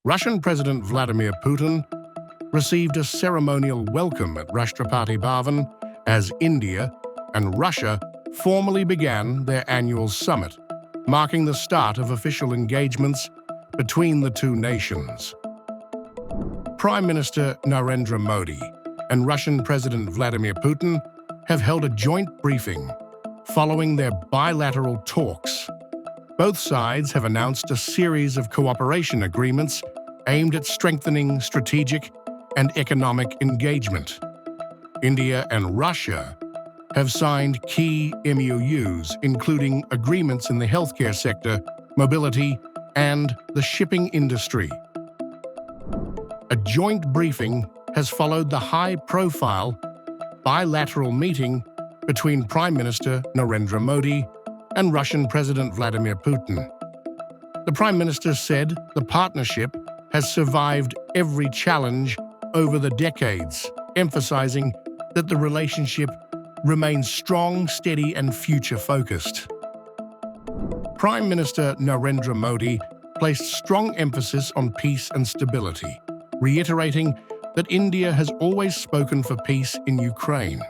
Russian President Vladimir Putin received a ceremonial welcome at Rashtrapati Bhavan as India and Russia formally began their annual summit, marking the start of official engagements between the two nations. Prime Minister Narendra Modi and Russian President Vladimir Putin have held a joint briefing following their bilateral talks. Both sides have announced a series of cooperation agreements aimed at strengthening strategic and economic engagement. India and Russia have signed key MOUs, including agreements in the healthcare sector, mobility, and the shipping industry. A joint briefing has followed the high-profile bilateral meeting between Prime Minister Narendra Modi and Russian President Vladimir Putin. The Prime Minister said the partnership has survived every challenge over the decades, emphasizing that the relationship remains strong, steady, and future-focused. Prime Minister Narendra Modi placed strong emphasis on peace and stability, reiterating that India has always spoken for peace in Ukraine.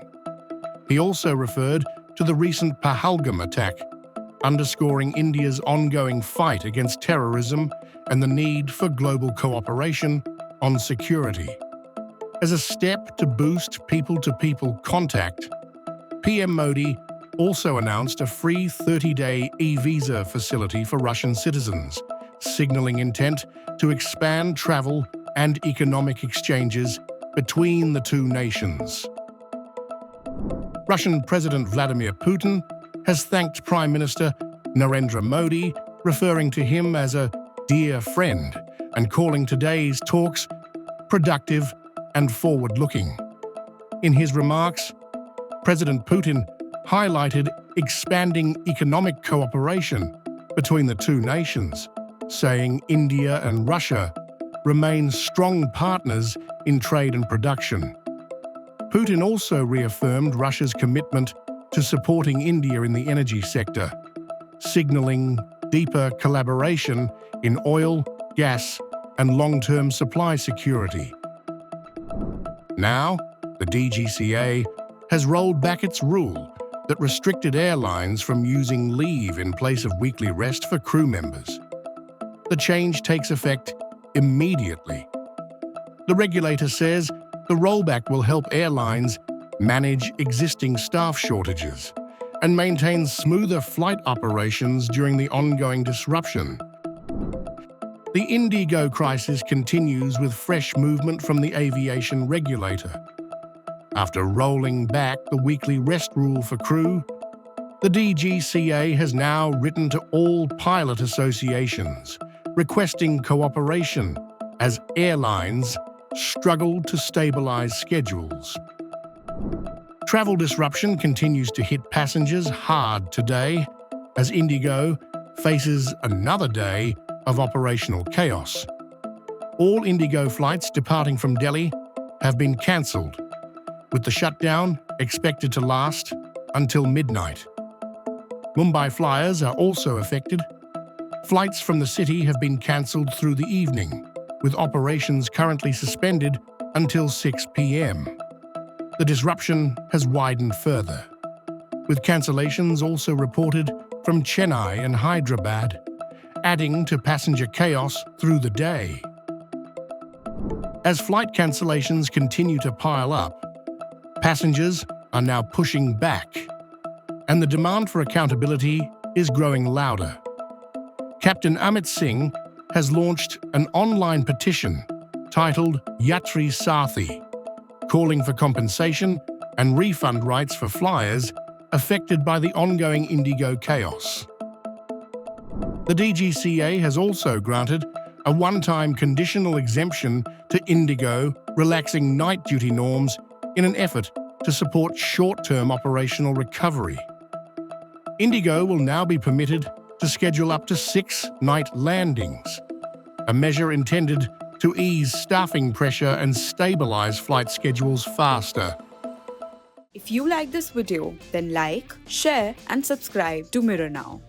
He also referred to the recent Pahalgam attack, underscoring India's ongoing fight against terrorism and the need for global cooperation on security. As a step to boost people-to-people contact, PM Modi also announced a free 30-day e-visa facility for Russian citizens, signaling intent to expand travel and economic exchanges between the two nations. Russian President Vladimir Putin has thanked Prime Minister Narendra Modi, referring to him as a dear friend and calling today's talks productive and forward-looking. In his remarks, President Putin highlighted expanding economic cooperation between the two nations, saying India and Russia remain strong partners in trade and production. Putin also reaffirmed Russia's commitment to supporting India in the energy sector, signaling deeper collaboration in oil, gas, and long-term supply security. Now, the DGCA has rolled back its rule that restricted airlines from using leave in place of weekly rest for crew members. The change takes effect immediately. The regulator says the rollback will help airlines manage existing staff shortages and maintain smoother flight operations during the ongoing disruption. The Indigo crisis continues with fresh movement from the aviation regulator. After rolling back the weekly rest rule for crew, the DGCA has now written to all pilot associations, requesting cooperation as airlines struggle to stabilize schedules. Travel disruption continues to hit passengers hard today as Indigo faces another day of operational chaos. All Indigo flights departing from Delhi have been cancelled, with the shutdown expected to last until midnight. Mumbai flyers are also affected. Flights from the city have been cancelled through the evening, with operations currently suspended until 6 p.m. The disruption has widened further, with cancellations also reported from Chennai and Hyderabad, adding to passenger chaos through the day. As flight cancellations continue to pile up, passengers are now pushing back, and the demand for accountability is growing louder. Captain Amit has launched an online petition titled Yatri Sathi, calling for compensation and refund rights for flyers affected by the ongoing Indigo chaos. The DGCA has also granted a one-time conditional exemption to Indigo, relaxing night duty norms in an effort to support short-term operational recovery. Indigo will now be permitted to schedule up to 6 night landings, a measure intended to ease staffing pressure and stabilize flight schedules faster. If you like this video, then like, share and subscribe to Mirror Now.